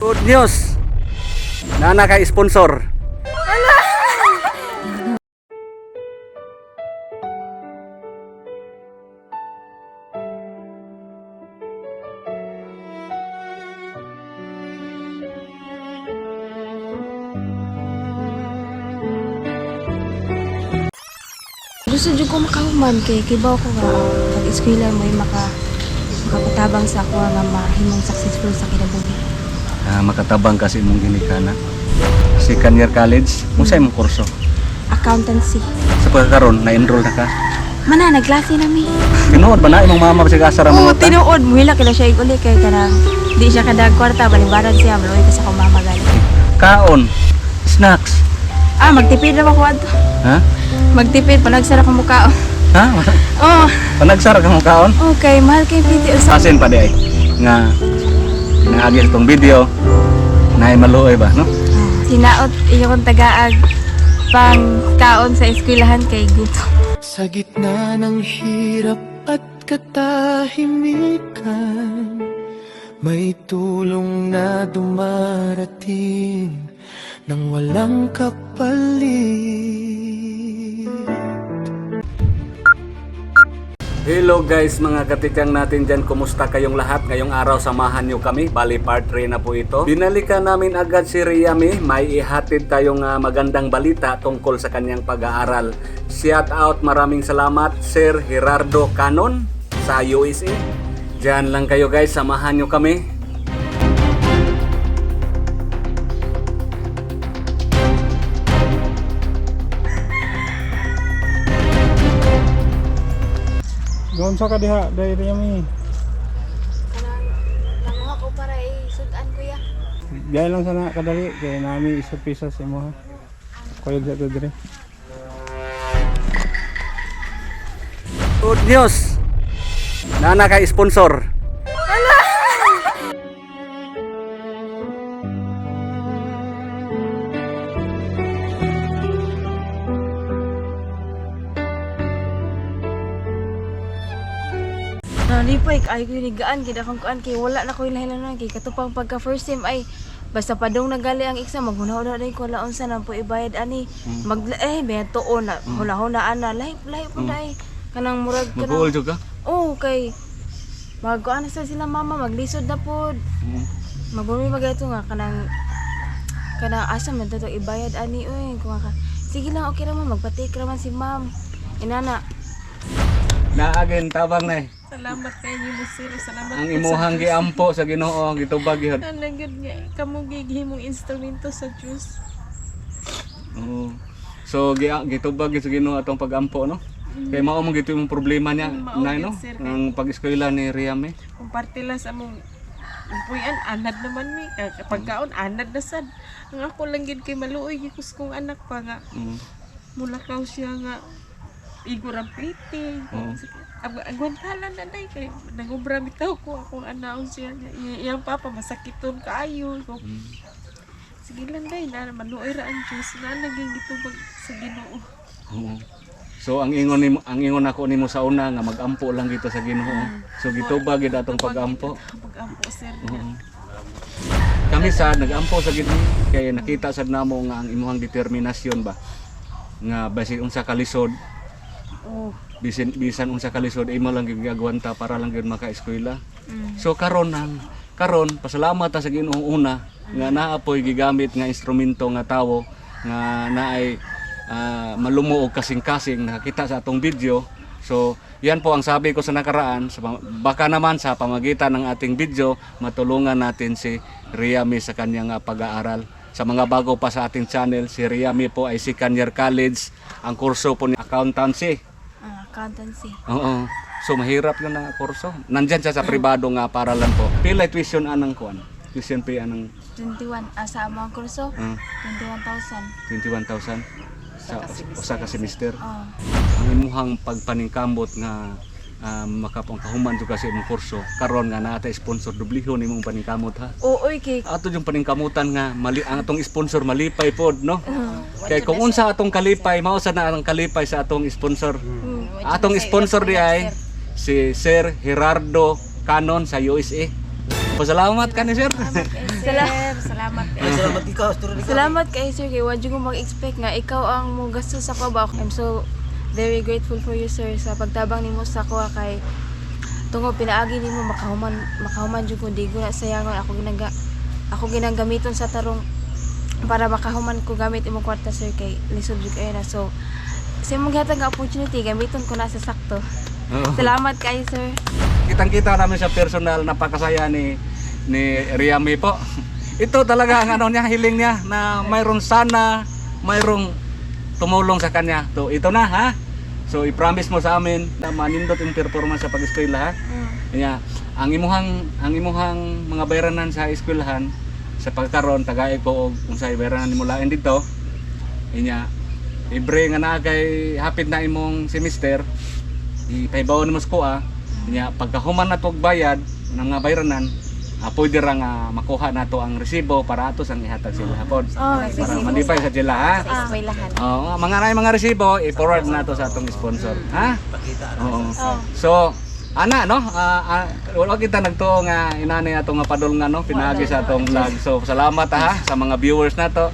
Good news! Nana kay sponsor. Gusto dyan ko makahuman kay kibaw ko nga pag-eskwela mo ay makapatabang sa ako nga mahimong successful sa kinabuhi. Makatabang kasi mong ginikana. Second year college, musa imong kurso. Accountancy. Sa pagkakaroon, na-enroll na ka. Mana, nagklase na mi. Tinuod ba na imong mama sa kasara Oo, mo? tinuod. Muhila kila siya iguli kay kanang di siya kada kwarta, balibaran siya. Maluwi ka sa kong mama galing. Kaon, snacks. Magtipid na ako ato. Ha? Magtipid, panagsara ko mukha. Ha? Oo. Panagsara ka mong kaon? Okay, mahal kay video. Asin pa di ay nga naagi itong video na maluoy ba, no? Sinaot iyong tagaag pang kaon sa eskwelahan kay guto. Sa gitna ng hirap at katahimikan, may tulong na dumarating nang walang kapalit. Hello guys, mga katikang natin dyan, kumusta kayong lahat? Ngayong araw samahan nyo kami, bali part 3 na po ito. Binalikan namin agad si Riami, may ihatid tayong magandang balita tungkol sa kanyang pag-aaral. Shout out, maraming salamat Sir Gerardo Canon sa USA. Diyan lang kayo guys, samahan nyo kami. Doon sa kadiha, dahil mi. Kanang ako para isudan ko ya. Diyan lang sana kadali, kaya nami isa-pisa sa imo ha. Kuyog sa to dire. Good news! Nana kay sponsor. Nalipay ay ko hinigaan kay dakong kuan kay wala na ko hinahinanon kay katupang pagka first time ay basta padong nagali ang exam maghuna-una dai ko laon sa nang po ibayad ani mag may tuon na huna-huna ana lahi po dai kanang murag Mag-uol jud ka? oh kay magkuan sa sila mama maglisod na pod magbumi magato nga kanang asa man to ibayad ani oy kung ka sige lang okay ra man magpatik ra man si ma'am inana Naagin tabang na eh. Salamat kay mo sir. Salamat Ang po imuhang sa giampo sa Ginoo, gitubag yun. Diyos. Ang nagad nga kamo gigihimong instrumento sa Diyos. Oo. So gitubag yun sa Ginoo atong pagampo, no? Kay mao mo gito yung problema niya, Mao na gyud, no? sir. Ang pag-eskwela ni Riame. Kung parte lang sa mong puyan anad naman mi pagkaon anad na sad. Ang ako lang gid kay maluoy gikus kong anak pa nga. Mulakaw siya nga igurang pretty. Oo. Agwantalan na day kay nangubra bitaw ko akong anaon siya niya. Iyang papa masakiton kaayo ko. Sige lang day na maluoy ra ang Diyos na naging gitubag sa Ginoo. Oo. So ang ingon ako nimo sa una nga magampo lang gito sa Ginoo. So gitubag gid atong pagampo. Pag-ampo sir. Oo. Kami sa nagampo sa Ginoo kay nakita sad namo nga ang imong determinasyon ba nga basin unsa ka lisod. Oh. Bisan unsa ka lisod imo lang gyud gagwanta para lang gyud maka-eskwela. So karon pasalamat ta sa Ginoo una nga naapoy gigamit nga instrumento nga tawo nga naay malumuo og kasing-kasing nakita sa atong video. So yan po ang sabi ko sa nakaraan, baka naman sa pamagitan ng ating video matulungan natin si Riami sa kanyang pag-aaral. Sa mga bago pa sa ating channel, si Riami po ay second year college. Ang kurso po ni accountancy. accountancy. Oo. So mahirap yun na kurso. Nandyan siya sa pribado nga paralan po. Pila tuition anang kuan? Tuition fee anang 21 sa among kurso 21,000. 21,000 sa usa ka semester. Oh. Ang imuhang pagpaningkamot nga makapangkahuman jud kasi imong kurso karon nga naata sponsor dublihon imong paningkamot ha. Ooy kay Ato yung paningkamutan nga mali ang atong sponsor malipay pod no. Kay kung unsa atong kalipay mao sa na ang kalipay sa atong sponsor. Atong sponsor di ay si Sir Gerardo Canon sa USA. Pasalamat ka ni sir. sir. Salamat. Salamat kay sir kay wadyo ko mag-expect nga ikaw ang mo gastos sa ko ba. I'm so very grateful for you sir sa pagtabang nimo sa ko kay tungod pinaagi nimo makahuman jud ko di ko na sayangon ako ginagamiton sa tarong para makahuman ko gamit imong kwarta sir kay lisod jud kayo na. So sa imong gihatag nga opportunity gamiton ko na sa sakto. Salamat kay sir. Kitang-kita namin sa personal, napakasaya ni Riami po. Ito talaga ang ano niya, hiling niya na mayroon sana, mayroong tumulong sa kanya. So ito na ha. So i-promise mo sa amin na manindot yung performance sa pag-eskwela ha. Kaya ang imuhang mga bayranan sa eskwelahan sa pagkaron tagay ko og unsay bayranan nimo lain dito. Inya libre nga na kay hapit na imong semester. Ipahibaw nimo sa kuha. Kanya pagkahuman na to bayad ng mga bayranan, pwede ra nga makuha na to ang resibo para ato sang ihatag sila hapon. Para mandipay sa sila ha. Sa eskwelahan. Oo, mga resibo i-forward na to sa atong sponsor, ha? Oo. So, ana no, wala kita nagtuo nga inani atong nga padulngan no, pinaagi sa atong vlog. So, salamat ha sa mga viewers nato.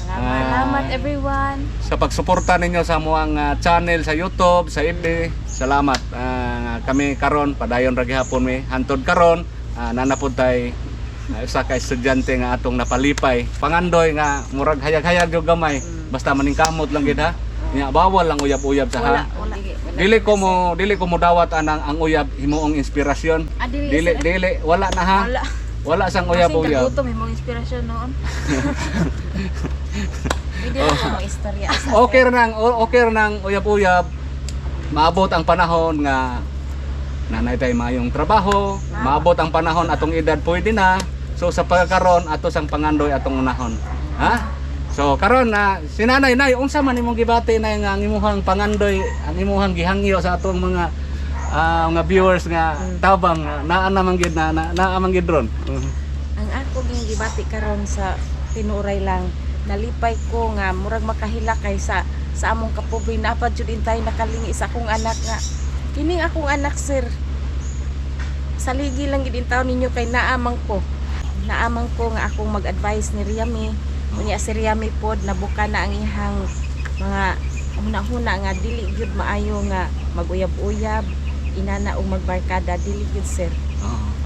Salamat everyone. Sa pagsuporta ninyo sa amuang channel sa YouTube, sa FB. Salamat. Kami karon padayon ra gihapon mi hantod karon nanapod tay usa ka estudyante nga atong napalipay. Pangandoy nga murag hayag-hayag yung gamay. Basta maningkamot lang gid ha. Nya bawal lang uyab-uyab sa ha. Dili ko mo dawat ang uyab himuong inspirasyon. Dili wala na ha. Wala sang uyab-uyab. Kasi kagutom imong inspirasyon noon. Hindi na mo istorya. Okay ra nang uyab-uyab. Maabot ang panahon nga nanay tay mayong trabaho, maabot ang panahon atong edad pwede na. So sa pagkaron ato sang pangandoy atong unahon. Ha? So karon na sinanay nay unsa man imong gibati na nga ang imuhang pangandoy, ang imuhang gihangyo sa atong mga viewers nga tabang naa naman gid naa man gid ron. Ang ako gibati karon sa tinuray lang nalipay ko nga murag makahila kay sa among kapobre napad jud intay nakalingi sa akong anak nga kining akong anak sir saligi lang gid intaw ninyo kay naamang ko nga akong mag-advise ni Riami unya si Riami pod nabuka na ang ihang mga huna-huna nga dili gyud maayo nga maguyab-uyab inana og magbarkada dili gyud sir.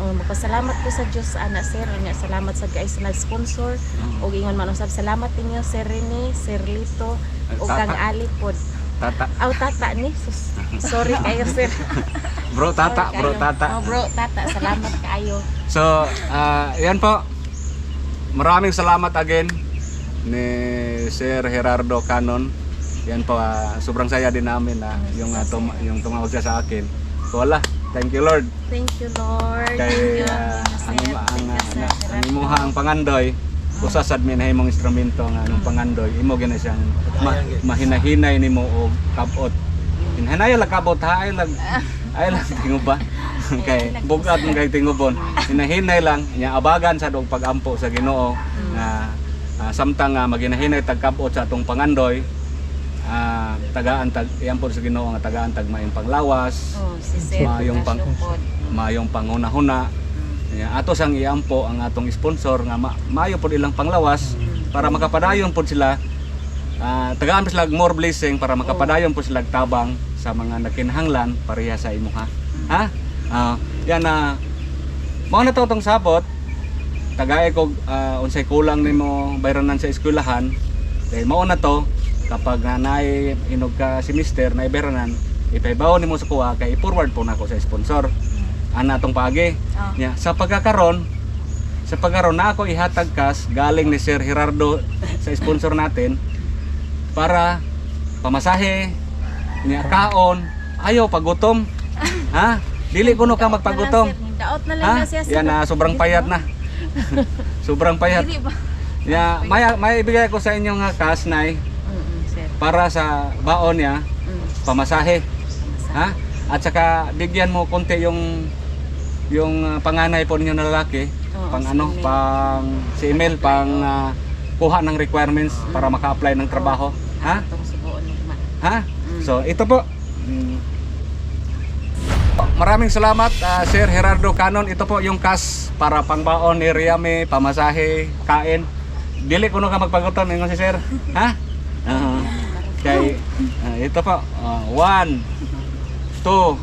Magpasalamat ko sa Dios ana sir unya salamat sa guys na sponsor og ingon man usab salamat ninyo Sir Rene, Sir Lito ug kang Ali pod. Tata. Tata ni. Sorry kayo sir. Bro Tata. Bro Tata, salamat kayo. So, yan po. Maraming salamat again ni Sir Gerardo Canon. Yan po, sobrang saya din namin na yung tumawag siya sa akin. So wala, thank you Lord. Thank you Lord. Kay ang imuhang pangandoy usasad mi na imong instrumento nga anong pangandoy imo gina siyang mahinahinay nimo og kabot. Hinay lang kabot ha ay lang tingob ba. Kay bugat ng kay tingobon. Hinahinay lang nya abagan sa dog pagampo sa Ginoo nga samtang maginahinay tagkabot sa atong pangandoy. Tagaan tag iyan po sa Ginoo nga tagaan tag maayong panglawas. Si Sir mayong panghuna-huna. Ato sang iampo ang atong sponsor nga maayo pod ilang panglawas para makapadayon pod sila tagaan sila more blessing para makapadayon pod sila tabang sa mga nakinahanglan pareha sa imuha. Ha? Yan mao na to tong sabot. Tagay ko unsay kulang nimo bayranan sa eskwelahan. Kay mao na to kapag naay inog ka semester na bayranan ipahibaw nimo sa kuha kay i-forward po nako sa sponsor. Ana tong paagi. Nya sa pagkakaron na ako ihatag kas galing ni Sir Gerardo sa sponsor natin para pamasahe nya kaon ayaw pagutom. Ha? Dili kuno ka magpagutom. Daot na lang na siya. Yan sobrang payat na. Sobrang payat. Ya, may ibigay ko sa inyo nga kas nay para sa baon niya pamasahe. Ha? At saka bigyan mo konti yung panganay po ninyo na lalaki, pang si email pang kuha ng requirements para maka-apply ng trabaho. Ha? Ha? So ito po. Maraming salamat, Sir Gerardo Canon. Ito po yung cash para pangbaon ni Riame, pamasahe, kain. Dili kuno ka magpaguton ingon si Sir. Ha? Kay ito po. 1 2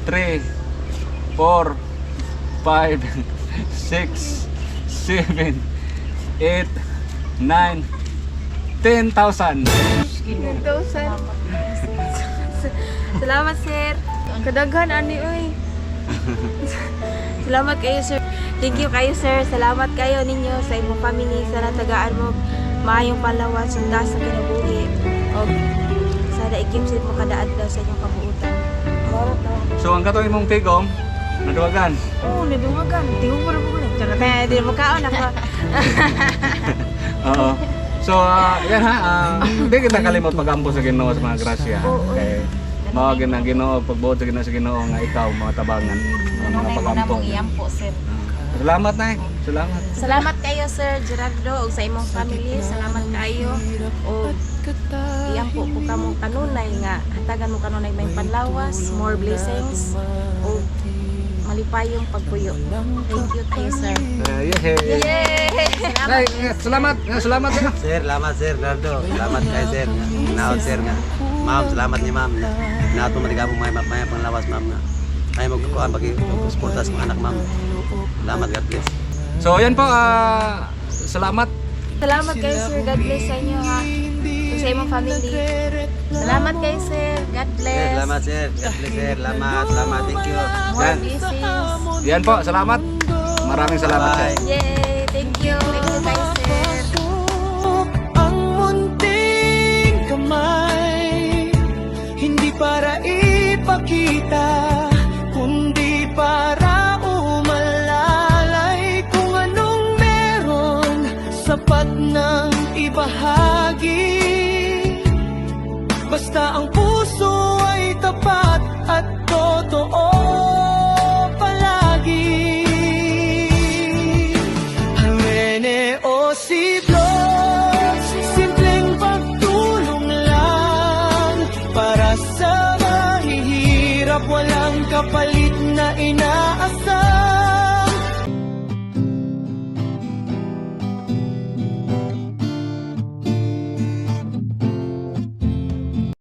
3 4 5 6 7 8 9 10,000. 10,000. Salamat, sir. Kadaghan ani oy. Salamat kayo, sir. Thank you kayo, sir. Salamat kayo ninyo sa imong family sa natagaan mo maayong palawas sundas sa kinabuhi. Og sada ikimsit mo kada adlaw sa inyong kabuutan. Marat na. So ang katong imong tigom naduwagan. Oh, nadungagan. Tingog mo na po na. Tsaka kaya di mo kaon ako. Oo. So yan ha, di kita kalimot pagampo sa Ginoo sa mga grasya. Kay mao gyud ang Ginoo pagbuot sa Ginoo nga ikaw mga tabangan, mga pagampo. iyampo, sir. Salamat nay. Salamat. Salamat kayo, Sir Gerardo, ug sa imong family. Salamat kayo. O iyampo po kamo kanunay nga hatagan mo kanunay may panlawas, more blessings, o malipayong pagpuyo. Thank you kayo, sir. Nay, salamat. Salamat. Sir, salamat sir, Nardo. Salamat kay sir. Naon sir nga. Ma'am, salamat ni ma'am. Nato maligabong may panglawas ma'am nga. Ay magkukuan pagi suporta sa mga anak ma'am. Salamat, God bless. So yan po, salamat. Salamat kayo, sir. God bless sa inyo, ha. Ug sa imong family. Salamat kayo, sir. God Sir, bless. salamat sir. God bless sir. Salamat, salamat. Thank you. More blessings. Yan po, salamat. Maraming salamat. Sir. Bye. Yay! Thank you. Thank you kayo, sir. Ang munting kamay, hindi para ipakita, kundi para umalalay. Kung anong meron, sapat nang ibahagi. Basta ang